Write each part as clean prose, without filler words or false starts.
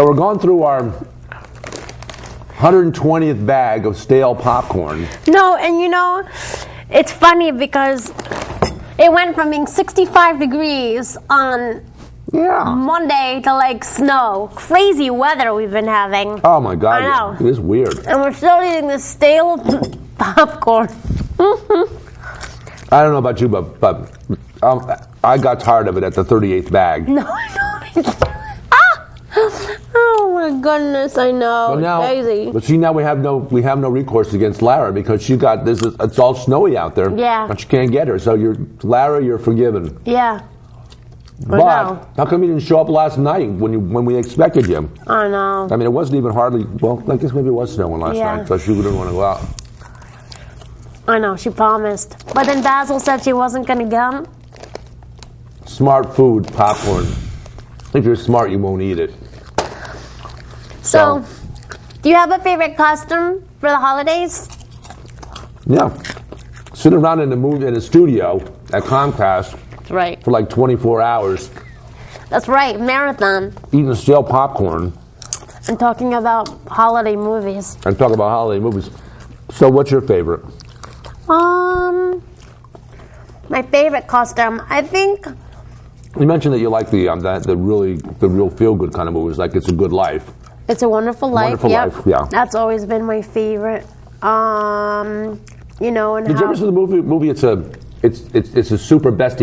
we're going through our 120th bag of stale popcorn. No, and you know, it's funny because it went from being 65 degrees on Monday to like snow. Crazy weather we've been having. Oh my God. I know. It is weird. And we're still eating this stale popcorn. I don't know about you, but I got tired of it at the 38th bag. No, oh my goodness, I know. But now, crazy. But see, now we have no recourse against Lara because she got this. It's all snowy out there. Yeah. But you can't get her. So Lara, you're forgiven. Yeah. But how come you didn't show up last night when we expected you? I know. I mean, it wasn't even hardly. Well, I guess maybe it was snowing last night, so she didn't want to go out. I know, she promised. But then Basil said she wasn't going to come. Smart food, popcorn. If you're smart, you won't eat it. So, do you have a favorite costume for the holidays? Yeah. Sit around in a studio at Comcast That's right. for like 24 hours. That's right, marathon. Eating stale popcorn. And talking about holiday movies. And talk about holiday movies. So what's your favorite? My favorite costume, I think. You mentioned that you like the real feel-good kind of movies, like It's a Good Life. It's a Wonderful Life. Wonderful Life, yeah. That's always been my favorite. You know, and Did you ever see the movie? It's a super best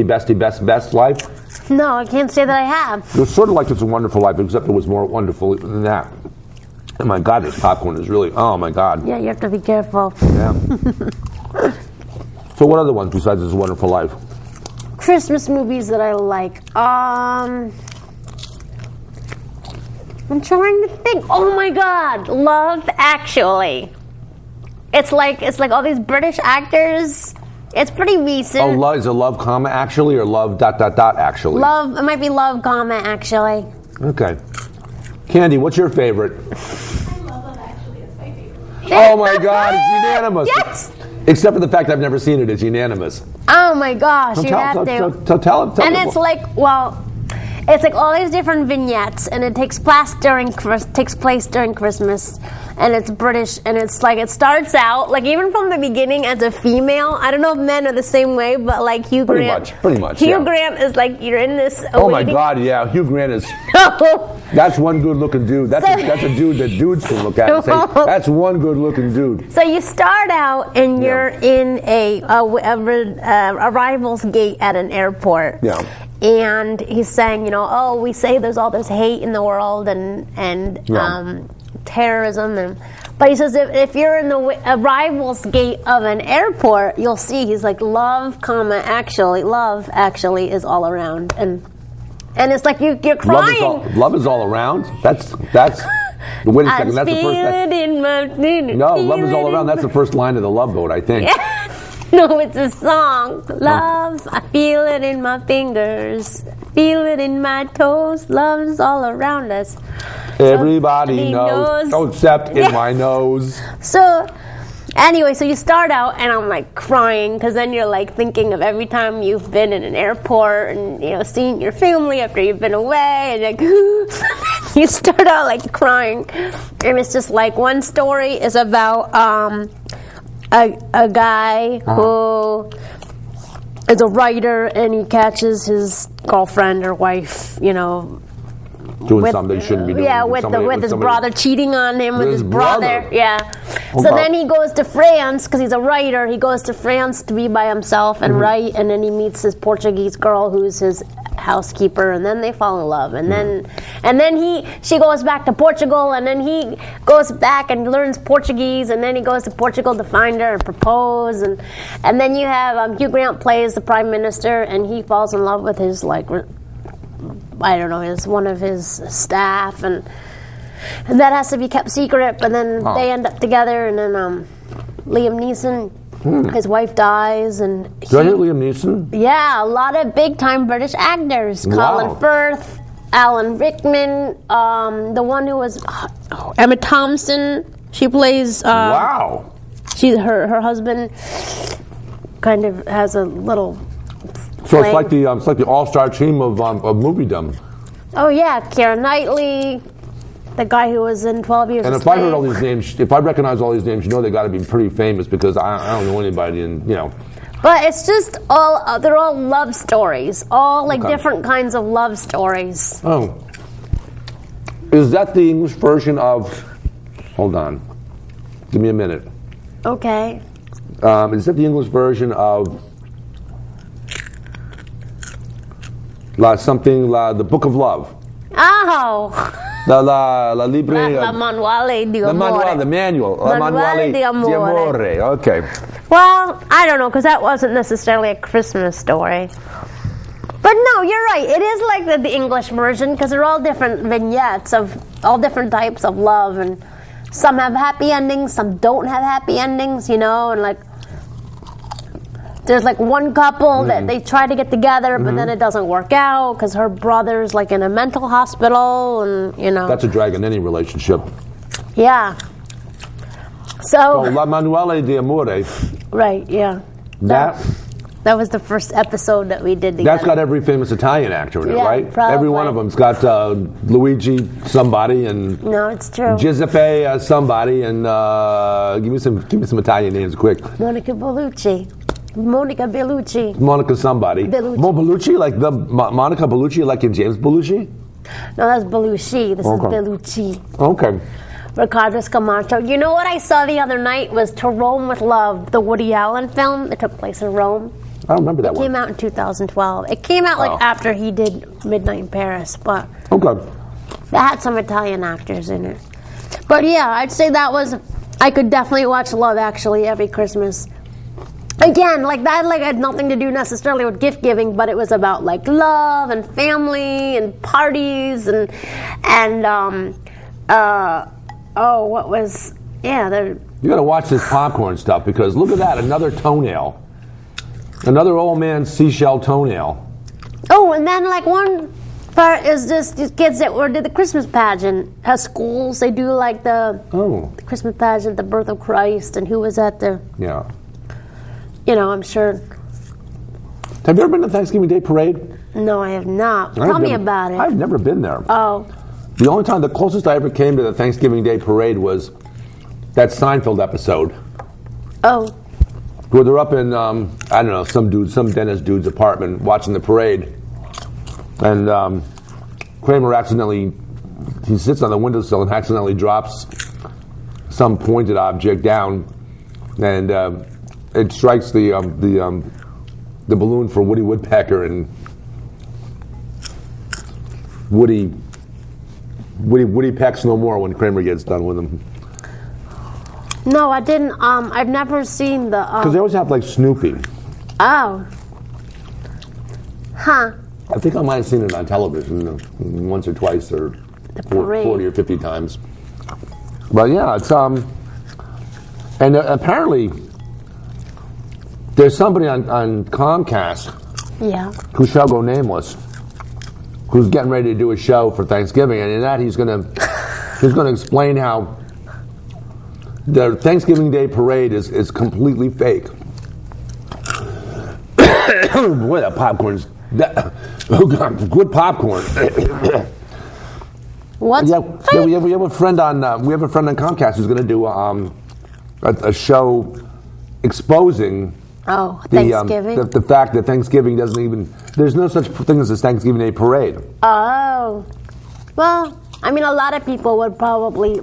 life. No, I can't say that I have. It was sort of like It's a Wonderful Life, except it was more wonderful than that. Oh my God, this popcorn is really. Oh my God. Yeah, you have to be careful. Yeah. So what other ones besides It's a Wonderful Life? Christmas movies that I like. I'm trying to think. Oh my God, Love Actually. It's like all these British actors. It's pretty recent. Oh, is it Love, comma, actually, or Love, ... actually? Love. It might be Love, comma, actually. Okay. Candy, what's your favorite? I love Love Actually. It's my favorite. Oh my God, it's unanimous. Yes. Except for the fact I've never seen it, it's unanimous. Oh my gosh, you have to. Tell And it's like, well, it's like all these different vignettes, and it takes place during Christmas, and it's British, and it's like it starts out like even from the beginning as a female. I don't know if men are the same way, but like Hugh Grant. Pretty much. Hugh Grant is like you're in this. Oh my God, yeah, Hugh Grant is. That's one good-looking dude. That's a dude that dudes can look at and say, that's one good-looking dude. So you start out and you're in a arrivals gate at an airport. Yeah. And he's saying, we say there's all this hate in the world and terrorism, but he says if you're in the arrivals gate of an airport, you'll see he's like love, love actually is all around, and it's like you're crying. Love is all around. That's. Wait a second. That's the first. Love is all around. That's the first line of the Love Boat, I think. No, it's a song. Love, I feel it in my fingers, feel it in my toes. Love is all around us. Everybody knows. Oh, except in my nose. So, anyway, so you start out, and I'm like crying because then you're like thinking of every time you've been in an airport and seeing your family after you've been away, and like you start out like crying, and it's just like one story is about a guy who is a writer, and he catches his girlfriend or wife, doing something they shouldn't be doing. Yeah, with his brother, cheating on him with his brother. Yeah. So then he goes to France because he's a writer. He goes to France to be by himself and write, and then he meets this Portuguese girl who's his housekeeper, and then they fall in love, and then she goes back to Portugal, and then he goes back and learns Portuguese, and then he goes to Portugal to find her and propose, and then you have Hugh Grant plays the prime minister, and he falls in love with his one of his staff, and that has to be kept secret, but then they end up together, and then Liam Neeson. His wife dies, and Did I hear Liam Neeson? Yeah, a lot of big-time British actors. Wow. Colin Firth, Alan Rickman, the one who was Emma Thompson. She plays. Wow. Her husband kind of has a little. So it's like the all-star team of moviedom. Oh yeah, Keira Knightley. The guy who was in 12 Years And a if I heard Slave. all these names, if I recognize all these names, you know they got to be pretty famous because I don't know anybody, and you know. But it's just all, they're all love stories. All like Okay. different kinds of love stories. Oh. Is that the English version of, hold on, give me a minute. Okay. Is that the English version of the Book of Love? Oh! La Libre... La Manuale di the Amore. the manual. Manuale di Amore. Okay. Well, I don't know, because that wasn't necessarily a Christmas story. But no, you're right. It is like the English version, because they're all different vignettes of all different types of love, and some have happy endings, some don't have happy endings, you know, and like there's like one couple that they try to get together, but then it doesn't work out because her brother's like in a mental hospital, and you know. That's a drag in any relationship. Yeah. So, La Manuale di Amore, Right, yeah. That was the first episode that we did together. that's got every famous Italian actor in it, Yeah, right? probably. Every one of them's got Luigi somebody and No, it's true. Giuseppe somebody, and give me some Italian names quick. Monica Bellucci. Monica Bellucci. Monica somebody. Bellucci. Mo Bellucci, like the Monica Bellucci, like in James Belushi? No, that's Belushi. This Okay. is Bellucci. Okay. Ricardo Camacho. You know what I saw the other night was To Rome with Love, the Woody Allen film that took place in Rome. I don't remember that It one. came out in 2012. It came out like after he did Midnight in Paris, but Okay. it had some Italian actors in it. But yeah, I'd say that was, I could definitely watch Love Actually every Christmas. Again, like that like had nothing to do necessarily with gift giving, but it was about like love and family and parties and what was, yeah, You got to watch this popcorn stuff because look at that, another toenail. Another old man's seashell toenail. oh, and then like one part is just these kids that did the Christmas pageant. At schools, they do like the Christmas pageant, the birth of Christ, and who was at the, Yeah. you know, I'm sure. Have you ever been to the Thanksgiving Day Parade? No, I have not. Tell me about it. I've never been there. Oh, The only time, the closest I ever came to the Thanksgiving Day Parade was that Seinfeld episode. oh, Where they're up in, I don't know, some dentist dude's apartment watching the parade. And Kramer he sits on the windowsill and accidentally drops some pointed object down. And it strikes the balloon for Woody Woodpecker, and Woody pecks no more when Kramer gets done with him. no, I didn't. I've never seen the. Because they always have like Snoopy. Oh, huh? I think I might have seen it on television once or twice, or The parade. 40 or 50 times. But yeah, it's and apparently there's somebody on Comcast Yeah. who shall go nameless, who's getting ready to do a show for Thanksgiving, and in that he's gonna explain how the Thanksgiving Day Parade is completely fake. Boy, that popcorn's good popcorn. What's Yeah, we have a friend on Comcast who's going to do a show exposing Thanksgiving? the fact that Thanksgiving doesn't even, there's no such thing as a Thanksgiving Day Parade. Oh. Well, I mean, a lot of people would probably,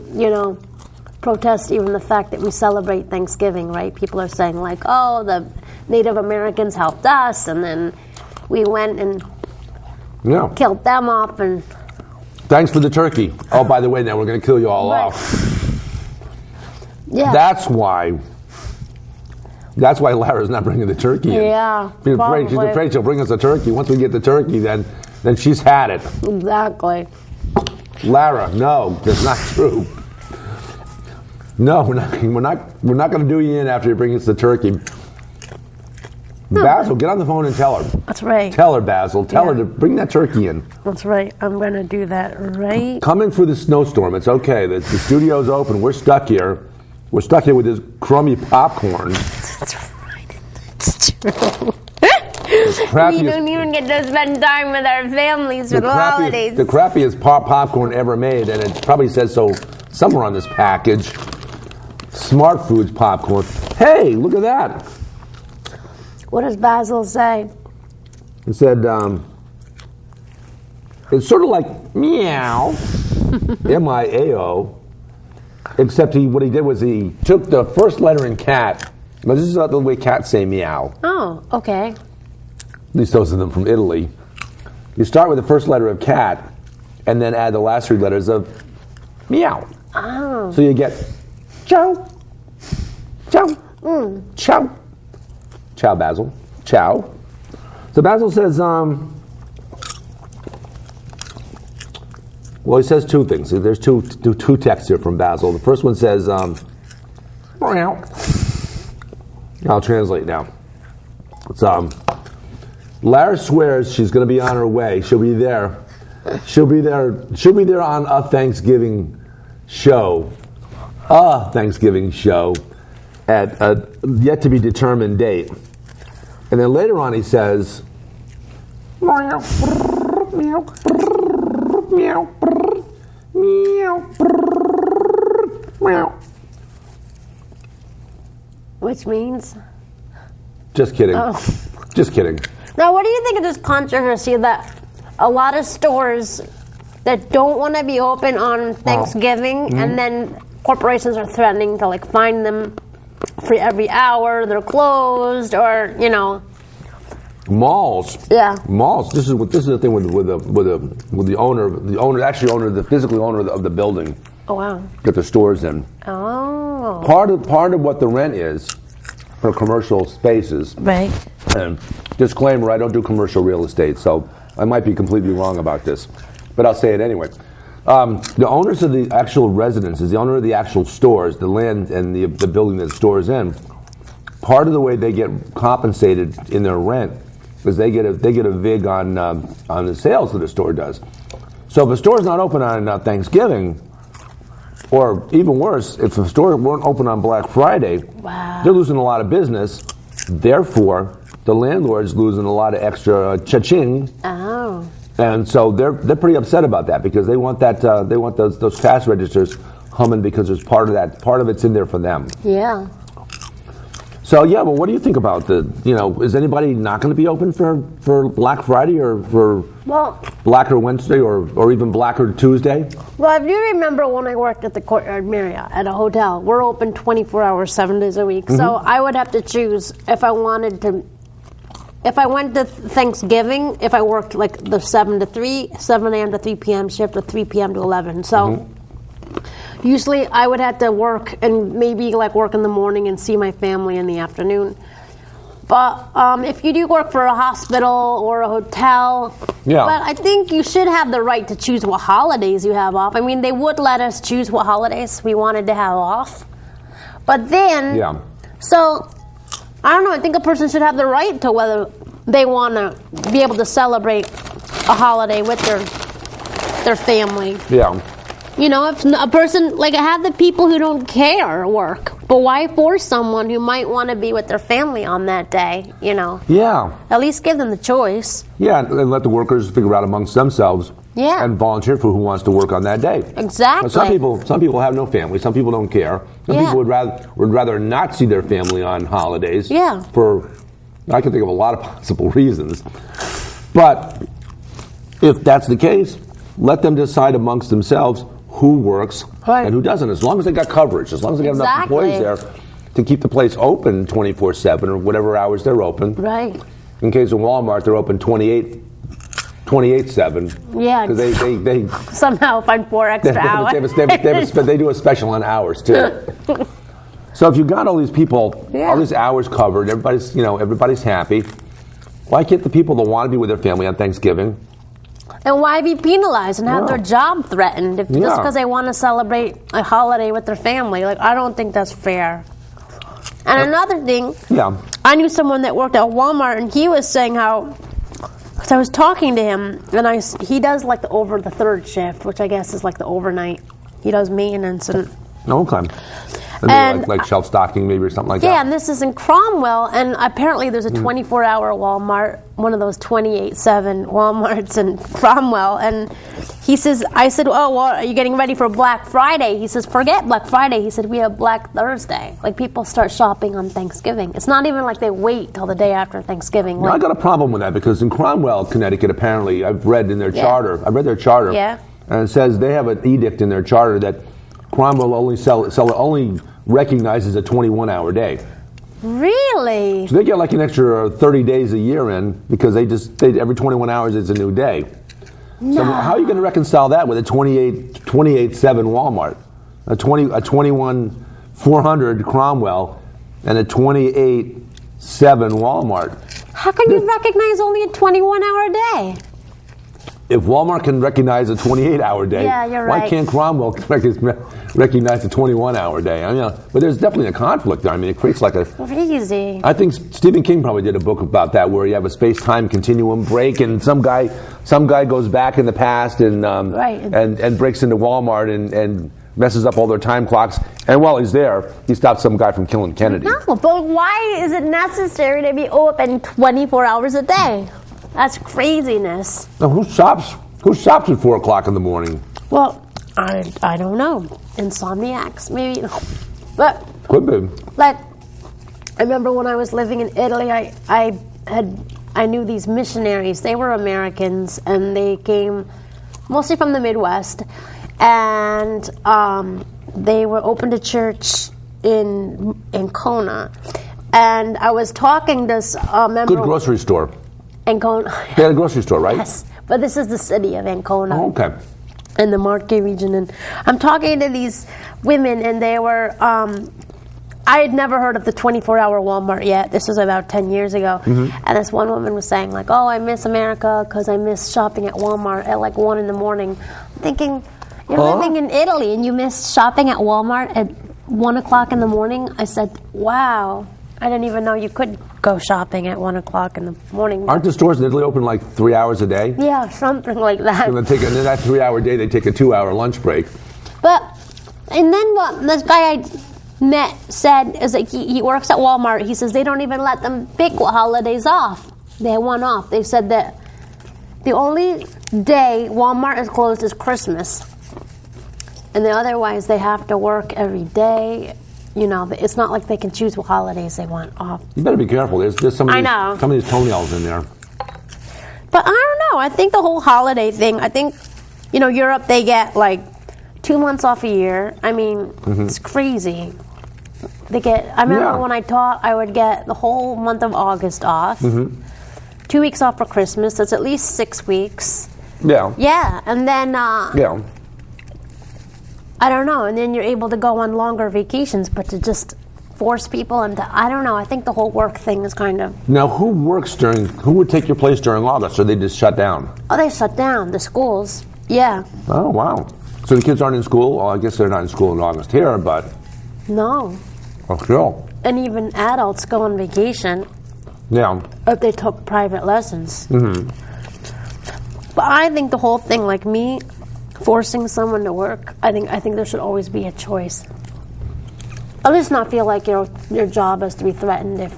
protest even the fact that we celebrate Thanksgiving, right? People are saying like, oh, the Native Americans helped us, and then we went and killed them off, and Thanks for the turkey. Oh, by the way, now we're going to kill you all Right. off. yeah. That's why Lara's not bringing the turkey in. Yeah, She's probably. afraid she'll bring us a turkey. Once we get the turkey, then she's had it. Exactly. Lara, no, that's not true. No, we're not going to do you in after you bring us the turkey. Basil, get on the phone and tell her. That's right. Tell her, Basil. Tell her Yeah. to bring that turkey in. That's right. I'm going to do that right. Come in through the snowstorm. It's okay. The studio's open. We're stuck here. We're stuck here with this crummy popcorn. That's right. It's true. We don't even get to spend time with our families for the holidays. The crappiest popcorn ever made, and it probably says so somewhere on this package. Smart Foods popcorn. Hey, look at that. What does Basil say? It said, it's sort of like meow, M-I-A-O, except what he did was he took the first letter in cat. Now, this is not the way cats say meow. Oh, okay. At least those of them from Italy. You start with the first letter of cat, and then add the last 3 letters of meow. Oh. So you get ciao, ciao, ciao. Ciao, Basil. Ciao. So Basil says, well, he says 2 things. There's two texts here from Basil. The first one says, meow. I'll translate now. It's, Lara swears she's going to be on her way. She'll be there. She'll be there on a Thanksgiving show. A Thanksgiving show at a yet to be determined date. And then later on he says, meow, meow, meow, meow, meow. Which means? Just kidding. Oh. Just kidding. Now, what do you think of this controversy that a lot of stores that don't want to be open on Thanksgiving, and then corporations are threatening to like fine them for every hour they're closed, or malls. Yeah. Malls. This is the thing with the owner, the physical owner of the building. Oh wow. That the store's in. Oh. Part of what the rent is for commercial spaces. Right. And disclaimer: I don't do commercial real estate, so I might be completely wrong about this, but I'll say it anyway. The owners of the actual residences, the owner of the actual stores, the land and the building that the store is in, part of the way they get compensated in their rent is they get a vig on the sales that the store does. So if a store is not open on Thanksgiving, or even worse, if a store weren't open on Black Friday, they're losing a lot of business. Therefore, the landlord's losing a lot of extra cha-ching. Oh. And so they're pretty upset about that because they want those cash registers humming because there's part of it's in there for them. Yeah. So yeah, well, what do you think about is anybody not going to be open for Black Friday or for Blacker Wednesday or even Blacker Tuesday? Well, if you remember when I worked at the Courtyard Marriott at a hotel, we're open 24 hours, 7 days a week. Mm-hmm. So I would have to choose if I wanted to. If I went to Thanksgiving, if I worked like the 7 a.m. to 3 p.m. shift, or 3 p.m. to 11. So usually I would have to work and maybe like work in the morning and see my family in the afternoon. But if you do work for a hospital or a hotel, but I think you should have the right to choose what holidays you have off. I mean, they would let us choose what holidays we wanted to have off. But then, so I don't know, I think a person should have the right to whether they want to be able to celebrate a holiday with their family. Yeah. If a person, like I have the people who don't care work, but why force someone who might want to be with their family on that day, Yeah. At least give them the choice. Yeah, and let the workers figure out amongst themselves and volunteer for who wants to work on that day. Exactly. Some people have no family, some people don't care. Some people would rather not see their family on holidays. Yeah. I can think of a lot of possible reasons. But if that's the case, let them decide amongst themselves who works and who doesn't, as long as they got coverage, as long as they got enough employees there to keep the place open 24/7 or whatever hours they're open. Right. In case of Walmart, they're open 28/7. Yeah. Because they somehow find 4 extra hours. They do a special on hours too. So if you got all these people, all these hours covered, everybody's happy. Why can't the people that want to be with their family on Thanksgiving? And why be penalized and have their job threatened just because they want to celebrate a holiday with their family? Like, I don't think that's fair. And another thing, I knew someone that worked at Walmart, and he was saying how, because I was talking to him, and he does like the third shift, which I guess is like the overnight. He does maintenance and. Okay. And like shelf stocking maybe or something like that. Yeah, and this is in Cromwell, and apparently there's a 24-hour Walmart, one of those 28/7 Walmarts in Cromwell. And he says, I said, oh, well, are you getting ready for Black Friday? He says, forget Black Friday. He said, we have Black Thursday. Like, people start shopping on Thanksgiving. It's not even like they wait till the day after Thanksgiving. I got a problem with that because in Cromwell, Connecticut, apparently, I've read in their charter, and it says they have an edict in their charter that Cromwell only recognizes a 21-hour day. Really? So they get like an extra 30 days a year in because every 21 hours is a new day. No. So how are you going to reconcile that with a 28/7 Walmart, a 21/400 Cromwell, and a 28/7 Walmart? How can you recognize only a 21-hour day? If Walmart can recognize a 28-hour day, yeah, you're right. Why can't Cromwell recognize a 21-hour day? I mean, but there's definitely a conflict there. I mean, it creates like a crazy. I think Stephen King probably did a book about that, where you have a space-time continuum break, and some guy goes back in the past and breaks into Walmart and messes up all their time clocks. And while he's there, he stops some guy from killing Kennedy. No, but why is it necessary to be open 24 hours a day? That's craziness. Now, who shops at 4 o'clock in the morning? Well, I don't know. Insomniacs, maybe. But could be. Like, I remember when I was living in Italy, I knew these missionaries. They were Americans, and they came mostly from the Midwest, and they were open to church in Kona. And I was talking to a member. Good grocery store. Ancona. They had a grocery store, right? Yes, but this is the city of Ancona. Oh, okay. In the Marche region, and I'm talking to these women, and they were. I had never heard of the 24-hour Walmart yet. This was about 10 years ago, and this one woman was saying like, "Oh, I miss America because I miss shopping at Walmart at like 1 a.m." I'm thinking, you're living in Italy and you miss shopping at Walmart at 1 o'clock in the morning. I said, "Wow." I didn't even know you could go shopping at 1 o'clock in the morning. Aren't the stores in Italy open like 3 hours a day? Yeah, something like that. And in that 3-hour day, they take a 2-hour lunch break. And then what this guy I met said is that he works at Walmart. He says they don't even let them pick holidays off. They have one off. They said that the only day Walmart is closed is Christmas. And then otherwise they have to work every day. You know, it's not like they can choose what holidays they want off. You better be careful. There's some of these toenails in there. But I don't know. I think the whole holiday thing, Europe, they get like 2 months off a year. I mean, it's crazy. I remember when I taught, I would get the whole month of August off. 2 weeks off for Christmas. That's at least 6 weeks. Yeah. Yeah. And then, I don't know. And then you're able to go on longer vacations, but to just force people into, I don't know. I think the whole work thing is kind of. Now, who would take your place during August, or they just shut down? Oh, they shut down. The schools. Yeah. Oh, wow. So the kids aren't in school? Well, I guess they're not in school in August here, but. No. Oh, sure. And even adults go on vacation. Yeah. If they took private lessons. But I think the whole thing, like me, forcing someone to work, I think there should always be a choice. At least not feel like your job has to be threatened if,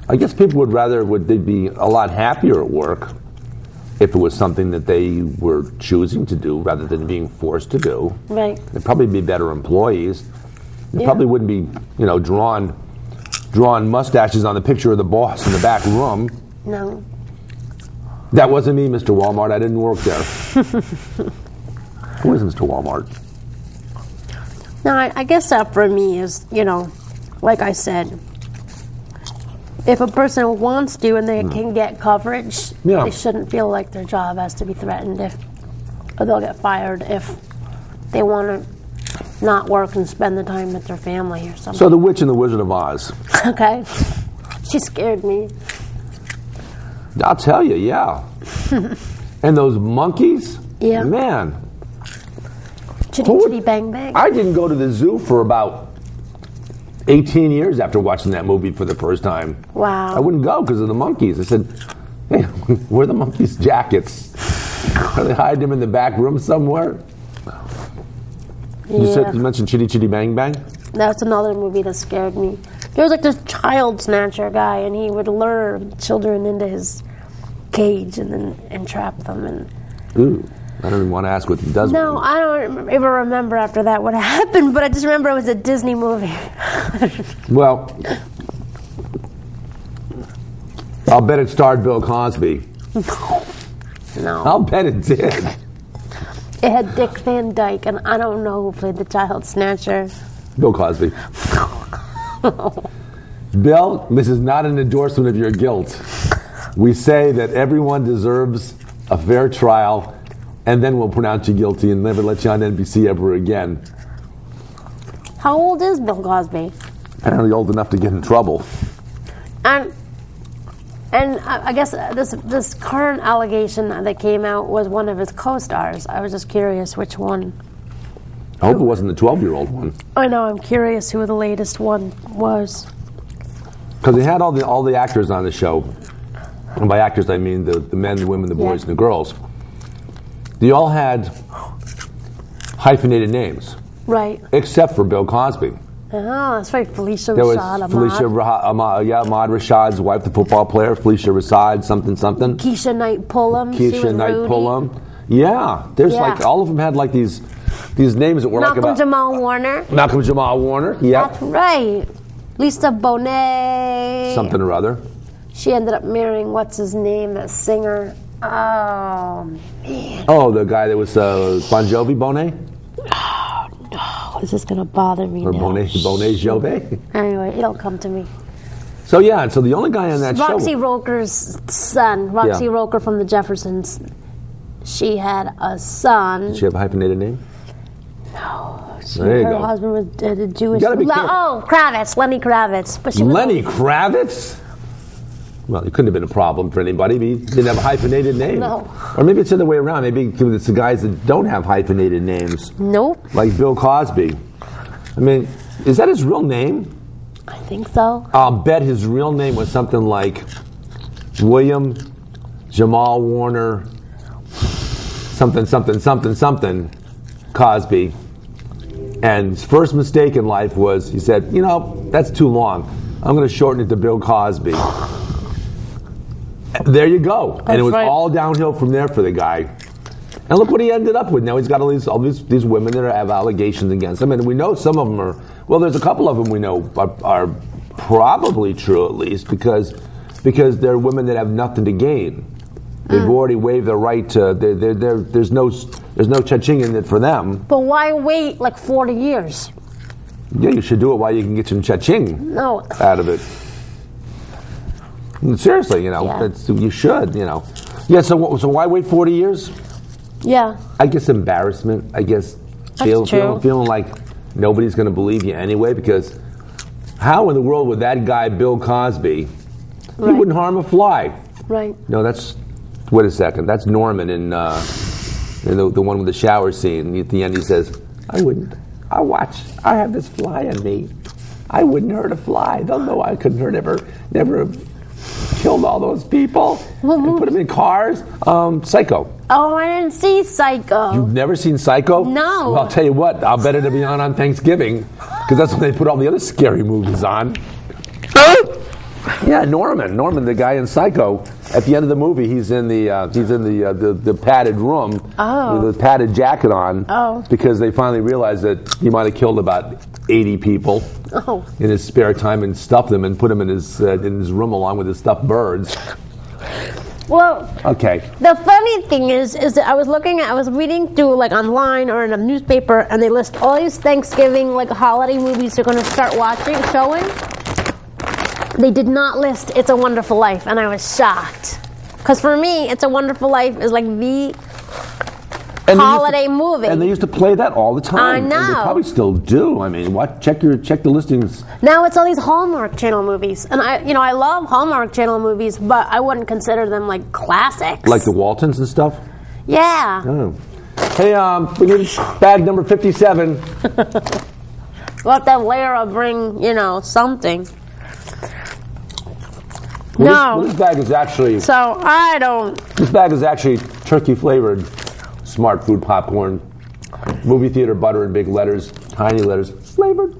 I guess people they'd be a lot happier at work if it was something that they were choosing to do rather than being forced to do. Right. They'd probably be better employees. They probably wouldn't be, drawing mustaches on the picture of the boss in the back room. No. That wasn't me, Mr. Walmart. I didn't work there. Who is Mr. Walmart? No, I guess that for me is, like I said, if a person wants to and they can get coverage, they shouldn't feel like their job has to be threatened or they'll get fired if they want to not work and spend the time with their family or something. So the Witch and the Wizard of Oz. Okay. She scared me. I'll tell you, yeah. And those monkeys? Yeah. Man. Chitty chitty bang bang. I didn't go to the zoo for about 18 years after watching that movie for the first time. Wow. I wouldn't go because of the monkeys. I said, hey, where are the monkeys' jackets? Are they hiding them in the back room somewhere? Yeah. You mentioned Chitty Chitty Bang Bang? That's another movie that scared me. There was like this child snatcher guy, and he would lure children into his cage and then entrap them. And Ooh, I don't even want to ask what he does. no, with I don't even remember after that what happened, but I just remember it was a Disney movie. Well, I'll bet it starred Bill Cosby. No. I'll bet it did. It had Dick Van Dyke, and I don't know who played the child snatcher. Bill Cosby. Bill, this is not an endorsement of your guilt. We say that everyone deserves a fair trial, and then we'll pronounce you guilty and never let you on NBC ever again. How old is Bill Cosby? Apparently old enough to get in trouble. And I guess this current allegation that came out was one of his co-stars. I was just curious which one. I hope it wasn't the 12-year-old one. I know, I'm curious who the latest one was. Because they had all the actors on the show. And by actors, I mean the men, the women, the boys, and the girls. They all had hyphenated names. Right. Except for Bill Cosby. Oh, that's right, Felicia There was Rashad Felicia Ahmad Rashad's wife, the football player, Felicia Rashad, something. Keisha Knight Pullum. Keisha Knight Pullum. Yeah, there's like all of them had like these names that were Malcolm like about Jamal Warner. Malcolm Jamal Warner. Yeah, That's right. Lisa Bonet. something or other. She ended up marrying what's his name, that singer. Oh man. Oh, the guy that was Bon Jovi, Bonet, Oh, is this gonna bother me or now? Bonet Jovi. Anyway, it'll come to me. So yeah, so the only guy on that Roxy show. Roker's son, Roxy Roker from the Jeffersons. She had a son. Did she have a hyphenated name? No, There you her go. husband was a Jewish. You gotta be careful. Oh, Kravitz, Lenny Kravitz. But she was Lenny Kravitz? Well, it couldn't have been a problem for anybody. He didn't have a hyphenated name. No. Or maybe it's the other way around. Maybe it's the guys that don't have hyphenated names. Nope. Like Bill Cosby. I mean, is that his real name? I think so. I'll bet his real name was something like William Jamal Warner something Cosby. And his first mistake in life was he said, that's too long. I'm going to shorten it to Bill Cosby. There you go. And it was all downhill from there for the guy. And look what he ended up with. Now he's got all these women that have allegations against him. And we know some of them are, well, there's a couple of them we know are probably true at least because they're women that have nothing to gain. They've already waived their right to, there's no cha-ching in it for them. But why wait like 40 years? Yeah, you should do it while you can get some cha-ching out of it. Seriously, you should, Yeah, so why wait 40 years? Yeah. I guess embarrassment. I guess feeling like nobody's going to believe you anyway, because how in the world would that guy, Bill Cosby, he wouldn't harm a fly. Right. No, wait a second, that's Norman in the one with the shower scene. At the end he says, I wouldn't. I have this fly on me. I wouldn't hurt a fly. They'll know I couldn't hurt never killed all those people and put them in cars. Psycho. Oh, I didn't see Psycho. You've never seen Psycho? No. Well, I'll tell you what, I'll bet it'll be on Thanksgiving, because that's when they put all the other scary movies on. Yeah, Norman, the guy in Psycho. At the end of the movie, he's in the padded room with a padded jacket on because they finally realized that he might have killed about 80 people in his spare time and stuffed them and put them in his room along with his stuffed birds. Well, okay. The funny thing is that I was reading through like online or in a newspaper, and they list all these Thanksgiving like holiday movies they're going to start showing. They did not list It's a Wonderful Life, and I was shocked. Because for me, It's a Wonderful Life is like the holiday movie. And they used to play that all the time. I know. And they probably still do. I mean, check the listings. Now it's all these Hallmark Channel movies. And I love Hallmark Channel movies, but I wouldn't consider them like classics. Like the Waltons and stuff? Yeah. Oh. Hey, we need bag number 57. Let that Lara bring, something. This bag is actually... So, I don't... This bag is actually turkey-flavored Smart Food popcorn. Movie theater butter in big letters, tiny letters, flavored.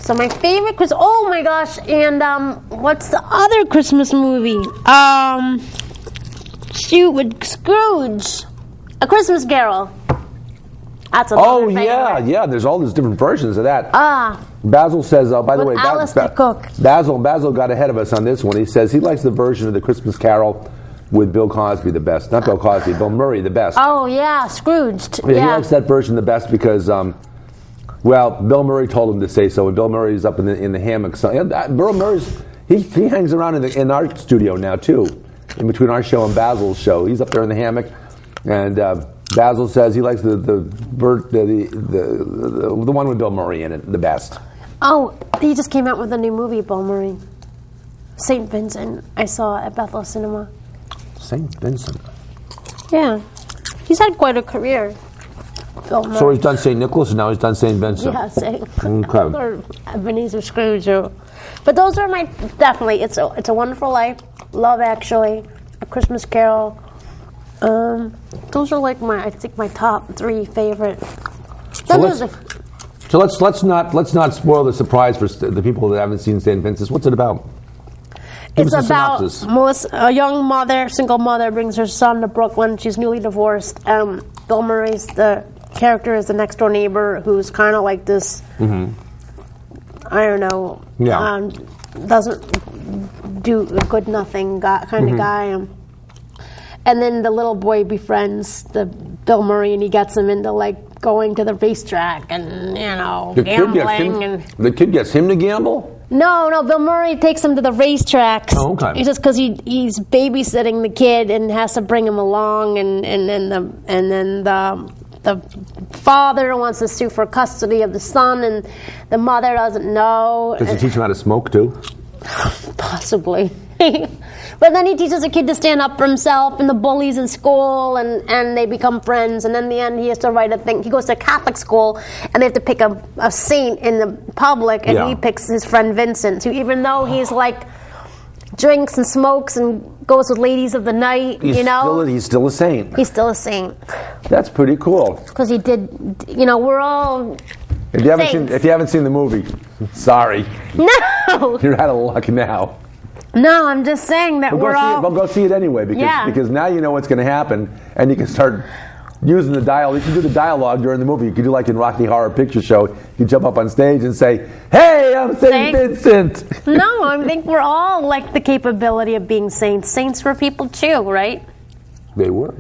So my favorite Christmas. Oh my gosh! And what's the other Christmas movie? Shoot, with Scrooge, A Christmas Carol. That's a Oh yeah. There's all these different versions of that. Basil says, by the way, Alistair Cook. Basil got ahead of us on this one. He says he likes the version of the Christmas Carol with Bill Cosby the best. Not Bill Cosby, Bill Murray the best. Oh yeah, Scrooged. Yeah, he likes that version the best because, Bill Murray told him to say so. And Bill Murray's up in the hammock. So, Bill Murray's he hangs around in our studio now too, in between our show and Basil's show. He's up there in the hammock, and Basil says he likes the one with Bill Murray in it the best. Oh, he just came out with a new movie, Bill Murray. St. Vincent. I saw at Bethel Cinema. St. Vincent. Yeah, he's had quite a career. Bill Murray. So he's done St. Nicholas, and now he's done St. Vincent. Yeah, Okay. Or Ebenezer Scrooge. But those are my definitely. It's a Wonderful Life, Love Actually, A Christmas Carol. Those are like my top 3 favorite. So let's not spoil the surprise for the people that haven't seen St. Vincent. What's it about? It's about a young mother, single mother, brings her son to Brooklyn. She's newly divorced. Bill Murray's the character is the next door neighbor who's kind of like this. I don't know. Yeah. Doesn't do a good nothing kind of guy. And then the little boy befriends the Bill Murray, and he gets him into like going to the racetrack and gambling. The kid gets him to gamble. No, Bill Murray takes him to the racetracks. Oh, okay. It's just because he's babysitting the kid and has to bring him along, and then the father wants to sue for custody of the son, and the mother doesn't know. Does he teach him how to smoke too? Possibly. But then he teaches the kid to stand up for himself, and the bullies in school, and they become friends. And in the end, he has to write a thing. He goes to Catholic school, and they have to pick a saint in the public, and he picks his friend Vincent, who even though he's like drinks and smokes and goes with ladies of the night, he's still a saint. He's still a saint. That's pretty cool. Because he did, we're all If you haven't seen the movie, sorry. No! You're out of luck now. No, I'm just saying that We'll go see it anyway because now you know what's going to happen, and you can start using the dialogue. You can do the dialogue during the movie. You can do like in Rocky Horror Picture Show. You jump up on stage and say, "Hey, I'm Saint Vincent." No, I think we're all like the capability of being saints. Saints were people too, right? They were.